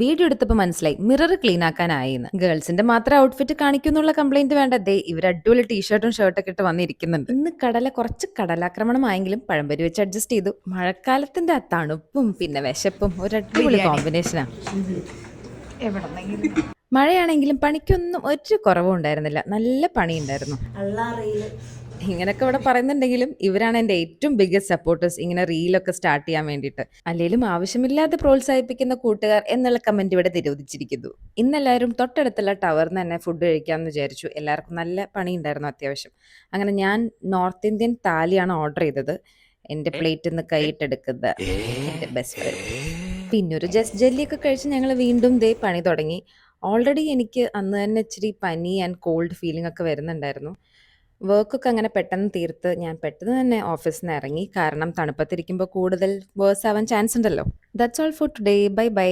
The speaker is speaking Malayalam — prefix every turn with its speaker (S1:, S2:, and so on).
S1: വീഡിയോ എടുത്തപ്പോൾ മനസ്സിലായി മിറർ ക്ലീൻ ആക്കാനായിന്ന്. ഗേൾസിന്റെ മാത്രം ഔട്ട്ഫിറ്റ് കാണിക്കുന്നുള്ള കംപ്ലൈന്റ് വേണ്ട, ദേ ഇവർ അടിപൊളി ടീഷർട്ടും ഷർട്ടൊക്കെ ഇട്ട് വന്നിരിക്കുന്നുണ്ട്. ഇന്ന് കുറച്ച് കടലാക്രമണമായെങ്കിലും പഴംപൊരി വെച്ച് അഡ്ജസ്റ്റ് ചെയ്തു. മഴക്കാലത്തിന്റെ ആ തണുപ്പും പിന്നെ വിശപ്പും ഒരു അടിപൊളി കോമ്പിനേഷനാ. മഴയാണെങ്കിലും പണിക്കൊന്നും ഒരു കുറവും ഉണ്ടായിരുന്നില്ല, നല്ല പണിയുണ്ടായിരുന്നു. ഇങ്ങനെയൊക്കെ ഇവിടെ പറയുന്നുണ്ടെങ്കിലും ഇവരാണ് എൻ്റെ ഏറ്റവും ബിഗ്ഗസ്റ്റ് സപ്പോർട്ടേഴ്സ് ഇങ്ങനെ റീലൊക്കെ സ്റ്റാർട്ട് ചെയ്യാൻ വേണ്ടിയിട്ട്. അല്ലെങ്കിലും ആവശ്യമില്ലാതെ പ്രോത്സാഹിപ്പിക്കുന്ന കൂട്ടുകാർ എന്നുള്ള കമന്റ് ഇവിടെ നിരോധിച്ചിരിക്കുന്നു. ഇന്നെല്ലാവരും തൊട്ടടുത്തുള്ള ടവറിന് തന്നെ ഫുഡ് കഴിക്കാമെന്ന് വിചാരിച്ചു. എല്ലാവർക്കും നല്ല പണി ഉണ്ടായിരുന്നു അത്യാവശ്യം. അങ്ങനെ ഞാൻ നോർത്ത് ഇന്ത്യൻ താലിയാണ് ഓർഡർ ചെയ്തത്. എൻ്റെ പ്ലേറ്റിൽ നിന്ന് കൈയിട്ടെടുക്കുന്ന എൻ്റെ ബെസ്റ്റ് ഫ്രണ്ട്. പിന്നെ ഒരു ജസ്റ്റ് ജെല്ലിയൊക്കെ കഴിച്ച് ഞങ്ങൾ വീണ്ടും ദേ പണി തുടങ്ങി. ഓൾറെഡി എനിക്ക് അന്ന് തന്നെ ഇച്ചിരി പനി ആൻഡ് കോൾഡ് ഫീലിംഗ് ഒക്കെ വരുന്നുണ്ടായിരുന്നു. വർക്കൊക്കെ അങ്ങനെ പെട്ടെന്ന് തീർത്ത് ഞാൻ പെട്ടെന്ന് തന്നെ ഓഫീസിൽ നിന്ന് ഇറങ്ങി. കാരണം തണുപ്പത്തിരിക്കുമ്പോൾ കൂടുതൽ വേഴ്സ് ആവാൻ ചാൻസ് ഉണ്ടല്ലോ. That's all for today. Bye bye.